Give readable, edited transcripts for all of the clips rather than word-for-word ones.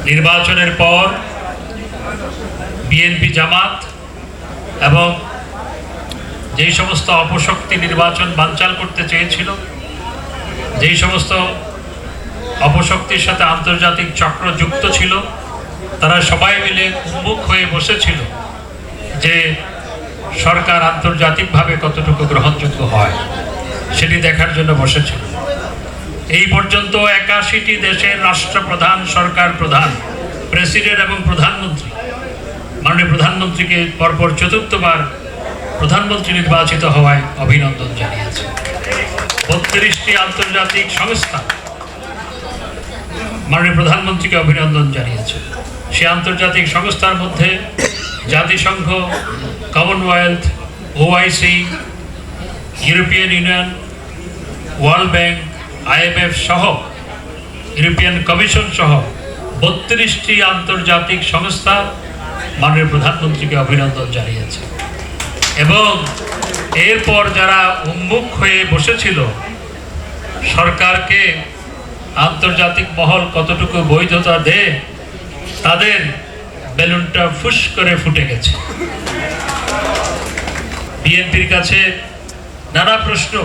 নির্বাচনের পর বিএনপি জামাত এবং যেই সমস্ত অপশক্তি নির্বাচন বানচাল করতে চেয়েছিল, যেই সমস্ত অপশক্তির সাথে আন্তর্জাতিক চক্র যুক্ত ছিল, তারা সবাই মিলে উন্মুখ হয়ে বসেছিল যে সরকার আন্তর্জাতিকভাবে কতটুকু গ্রহণযোগ্য হয় সেটি দেখার জন্য বসেছিল। এই পর্যন্ত 81টি দেশের রাষ্ট্রপ্রধান, সরকার প্রধান, প্রেসিডেন্ট এবং প্রধানমন্ত্রী, মাননীয় প্রধানমন্ত্রীকে পরপর চতুর্থবার প্রধানমন্ত্রী নির্বাচিত হওয়ায় অভিনন্দন জানিয়েছে। 32টি আন্তর্জাতিক সংস্থা মাননীয় প্রধানমন্ত্রীকে অভিনন্দন জানিয়েছে। সে আন্তর্জাতিক সংস্থার মধ্যে জাতিসংঘ, Commonwealth, OIC, European union, world bank, IMF সহ, ইউরোপিয়ান কমিশন সহ 32টি আন্তর্জাতিক সংস্থা মাননীয় প্রধানমন্ত্রীকে অভিনন্দন জানিয়েছে। এবং এরপর যারা উন্মুখ হয়ে বসেছিল সরকারকে আন্তর্জাতিক মহল কতটুকু বৈধতা দেয়, তাদের বেলুনটা ফুস করে ফুটে গেছে। বিএনপির কাছে নানা প্রশ্ন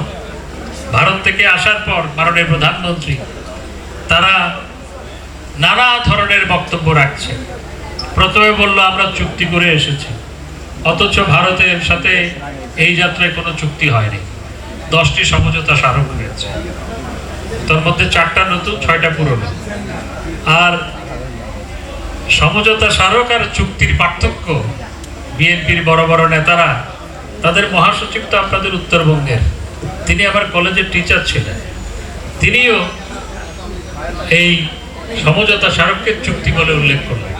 ভারত থেকে আসার পর মাননীয় প্রধানমন্ত্রী তারা নানা ধরনের বক্তব্য রাখছে। প্রথমে বলল আমরা চুক্তি করে এসেছি, অথচ ভারতের সাথে এই যাত্রায় কোনো চুক্তি হয়নি। 10টি সমঝোতা স্মারক হয়েছে, তার মধ্যে 4টা নতুন, 6টা পুরনো। আর সমঝোতা স্মারক আর চুক্তির পার্থক্য বিএনপির বড় বড় নেতারা, তাদের মহাসচিব তো আপনাদের উত্তরবঙ্গের, তিনি আবার কলেজের টিচার ছিলেন, তিনিও এই সমঝোতা স্মারককে চুক্তি বলে উল্লেখ করলেন।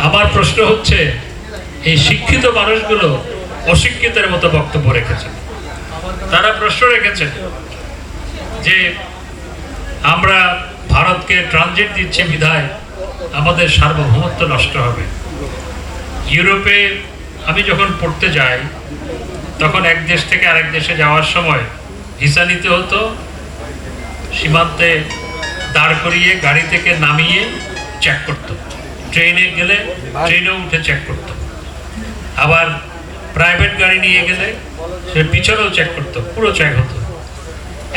আমার প্রশ্ন হচ্ছে, এই শিক্ষিত মানুষগুলো অশিক্ষিতের মতো বক্তব্য রেখেছেন। তারা প্রশ্ন রেখেছেন যে আমরা ভারতকে ট্রানজিট দিচ্ছি বিধায় আমাদের সার্বভৌমত্ব নষ্ট হবে। ইউরোপে আমি যখন পড়তে যাই তখন এক দেশ থেকে আরেক দেশে যাওয়ার সময় ভিসা নিতে হতো, সীমান্তে দাঁড় করিয়ে গাড়ি থেকে নামিয়ে চেক করত, ট্রেনে গেলে ট্রেনেও উঠে চেক করত, আবার প্রাইভেট গাড়ি নিয়ে গেলে সে পিছনেও চেক করত, পুরো চেক হতো।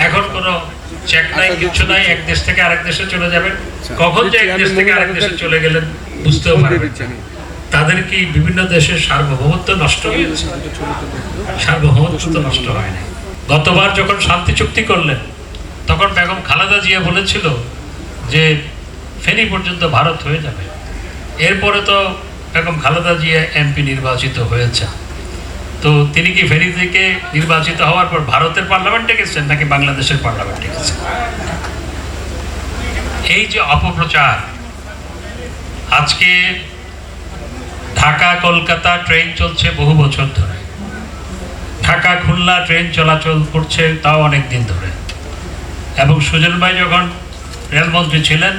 এখন কোনো চেক নাই, কিছু নাই, এক দেশ থেকে আরেক দেশে চলে যাবেন, কখন যে এক দেশ থেকে আরেক দেশে চলে গেলেন বুঝতেও পারবেন। তাদের কি বিভিন্ন দেশের সার্বভৌমত্ব নষ্ট হয়েছে? সার্বভৌমত্ব তো নষ্ট হয় না। গতবার যখন শান্তি চুক্তি করলেন তখন বেগম খালেদা জিয়া বলেছিল যে ফেনী পর্যন্ত ভারত হয়ে যাবে। এরপরে তো বেগম খালেদা জিয়া MP নির্বাচিত হয়েছে, তো তিনি কি ফেনী থেকে নির্বাচিত হওয়ার পর ভারতের পার্লামেন্টে গেছেন নাকি বাংলাদেশের পার্লামেন্টে গেছেন? এই যে অপপ্রচার, আজকে ঢাকা কলকাতা ট্রেন চলছে বহু বছর ধরে, ঢাকা খুলনা ট্রেন চলাচল করছে তাও অনেক দিন ধরে, এবং সুজন ভাই যখন রেলমন্ত্রী ছিলেন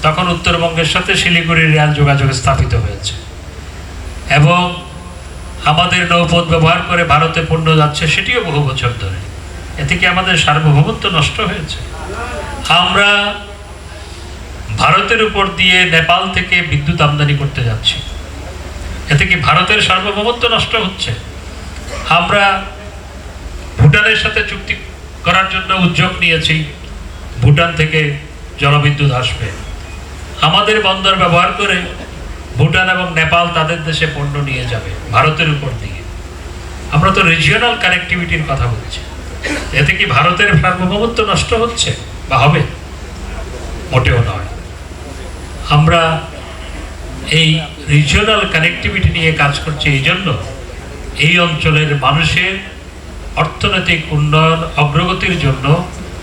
তখন উত্তরবঙ্গের সাথে শিলিগুড়ির রেল যোগাযোগ স্থাপিত হয়েছে, এবং আমাদের নৌপথ ব্যবহার করে ভারতে পণ্য যাচ্ছে, সেটিও বহু বছর ধরে। এতে কি আমাদের সার্বভৌমত্ব নষ্ট হয়েছে? আমরা ভারতের উপর দিয়ে নেপাল থেকে বিদ্যুৎ আমদানি করতে যাচ্ছি, এতে কি ভারতের সার্বভৌমত্ব নষ্ট হচ্ছে? আমরা ভুটানের সাথে চুক্তি করার জন্য উদ্যোগ নিয়েছি, ভুটান থেকে জলবিদ্যুৎ আসবে, আমাদের বন্দর ব্যবহার করে ভুটান এবং নেপাল তাদের দেশে পণ্য নিয়ে যাবে ভারতের উপর দিয়ে। আমরা তো রিজিওনাল কানেক্টিভিটির কথা বলছি, এতে কি ভারতের সার্বভৌমত্ব নষ্ট হচ্ছে বা হবে? মোটেও নয়। আমরা এই রিজিওনাল কানেক্টিভিটি নিয়ে কাজ করছি, এই জন্য এই অঞ্চলের মানুষের অর্থনৈতিক উন্নয়ন অগ্রগতির জন্য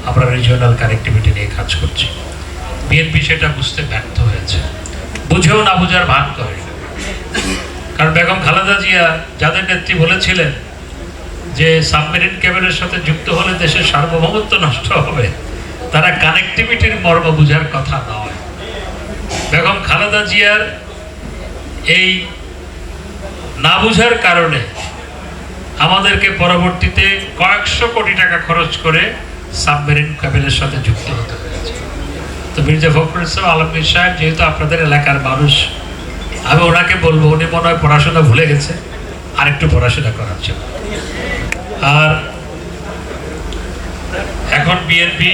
আমরা রিজিওনাল কানেক্টিভিটি নিয়ে কাজ করছি। বিএনপি সেটা বুঝতে ব্যর্থ হয়েছে, বুঝেও না বুঝার ভান করে। কারণ বেগম খালেদা জিয়া যাদের নেত্রী বলেছিলেন যে সাবমেরিন কেবলের সাথে যুক্ত হলে দেশের সার্বভৌমত্ব নষ্ট হবে, তারা কানেক্টিভিটির মর্ম বুঝার কথা নয়। বেগম খালেদা জিয়ার এই না বুঝার কারণে আমাদেরকে পরবর্তীতে কয়েকশো কোটি টাকা খরচ করে সাবমেরিন কেবলের সাথে যুক্ত হতে হয়েছে। তো মির্জা ফখরুল ইসলাম আলমগীর সাহেব যেহেতু আপনাদের এলাকার মানুষ, আমি ওনাকে বলবো, উনি মনে হয় পড়াশোনা ভুলে গেছে, আর একটু পড়াশোনা করার জন্য। আর এখন বিএনপি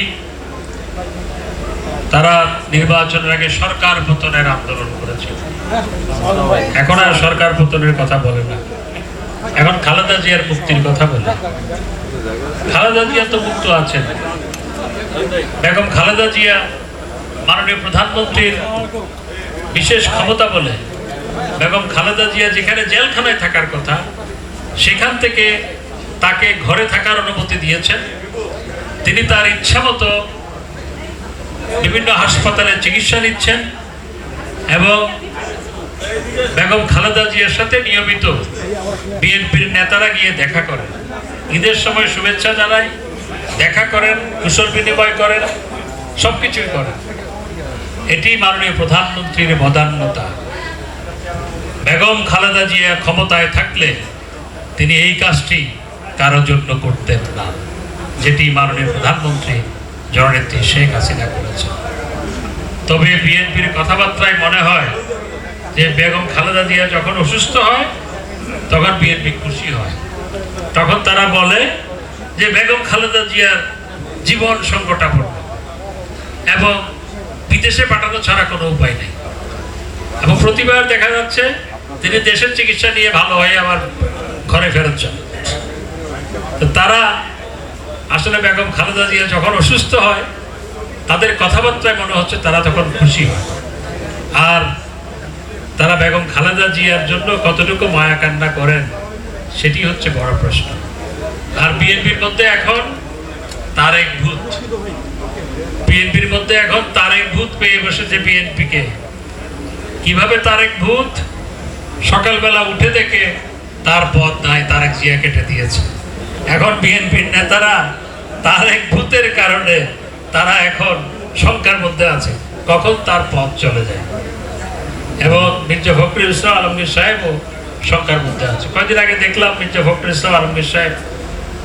তারা নির্বাচনের আগে সরকার পতনের আন্দোলন করেছে, এখন আর সরকার পতনের কথা বলে না, এখন খালেদা জিয়ার মুক্তির কথা বলে। খালেদা জিয়া তো মুক্ত আছেন, বেগম খালেদা জিয়া মাননীয় প্রধানমন্ত্রীর বিশেষ ক্ষমতা বলে বেগম খালেদা জিয়া যেখানে জেলখানায় থাকার কথা সেখান থেকে তাকে ঘরে থাকার অনুমতি দিয়েছেন। তিনি তার ইচ্ছা মতো বিভিন্ন হাসপাতালে চিকিৎসা নিচ্ছেন এবং বেগম খালেদা জিয়ার সাথে নিয়মিত বিএনপির নেতারা গিয়ে দেখা করেন, ঈদের সময় শুভেচ্ছা জানায়, দেখা করেন, কুশল বিনিময় করেন, সবকিছুই করেন। এটি মাননীয় প্রধানমন্ত্রীর বদান্যতা। বেগম খালেদা জিয়া ক্ষমতায় থাকলে তিনি এই কাজটি কারো জন্য করতেন না, যেটি মাননীয় প্রধানমন্ত্রী জননেত্রী শেখ হাসিনা করেছেন। তবে বিএনপির কথাবার্তায় মনে হয় যে বেগম খালেদা জিয়া যখন অসুস্থ হয় তখন বিএনপি খুশি হয়, তখন তারা বলে যে বেগম খালেদা জিয়ার জীবন সংকটাপন্ন এবং বিদেশে পাঠানো ছাড়া কোনো উপায় নেই। এবং প্রতিবার দেখা যাচ্ছে তিনি দেশের চিকিৎসা নিয়ে ভালো হয়ে আবার ঘরে ফেরত যান। তো তারা আসলে বেগম খালেদা জিয়া যখন অসুস্থ হয় তাদের কথাবার্তায় মনে হচ্ছে তারা তখন খুশি হয়। আর তারা বেগম খালেদা জিয়ার জন্য কতটুকু মায়া কান্না করেন সেটি হচ্ছে বড় প্রশ্ন। আর বিএনপির মধ্যে এখন তারেক ভূত, বিএনপির মধ্যে এখন তারেক ভূত পেয়ে বসেছে বিএনপিকে। কিভাবে তারেক ভূত? সকালবেলা উঠে দেখে তার পদ নাই, তারেক জিয়া কেটে দিয়েছে। এখন বিএনপির নেতারা তারেক ভূতের কারণে তারা এখন শঙ্কার মধ্যে আছে কখন তার পদ চলে যায়। এবং মির্জা ফখরুল ইসলাম আলমগীর সাহেবও শঙ্কার মধ্যে আছে। কয়েকদিন আগে দেখলাম মির্জা ফখরুল ইসলাম আলমগীর সাহেব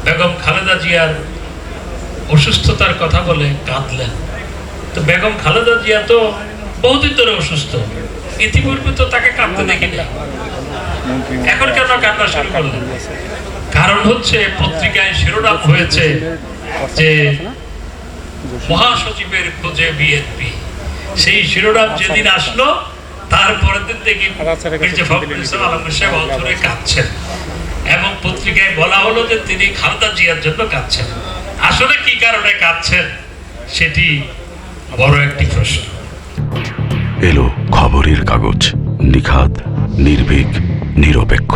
বেগম খালেদা জিয়ার অসুস্থতার কথা বলে কাঁদলেন। তো বেগম খালেদা জিয়া তো বহুদিন ধরে অসুস্থ, ইতিপূর্বে তো তাকে কাঁদতে দেখিনি, এখন কেন কান্না শুরু করলেন? কারণ হচ্ছে পত্রিকায় শিরোনাম হয়েছে যে মহাসচিবের খোঁজে বিএনপি। সেই শিরোনাম যেদিন আসলো তারপরের দিন দেখি মির্জা ফখরুল ইসলাম আলমগীর সাহেব অন্তরে কাঁদছেন এবং পত্রিকায় বলা হলো যে তিনি খালেদা জিয়ার জন্য কাঁদছেন। আসলে কি কারণে কাঁদছেন সেটি বড় একটি প্রশ্ন। এলো খবরের কাগজ, নিখাত, নির্ভীক, নিরপেক্ষ।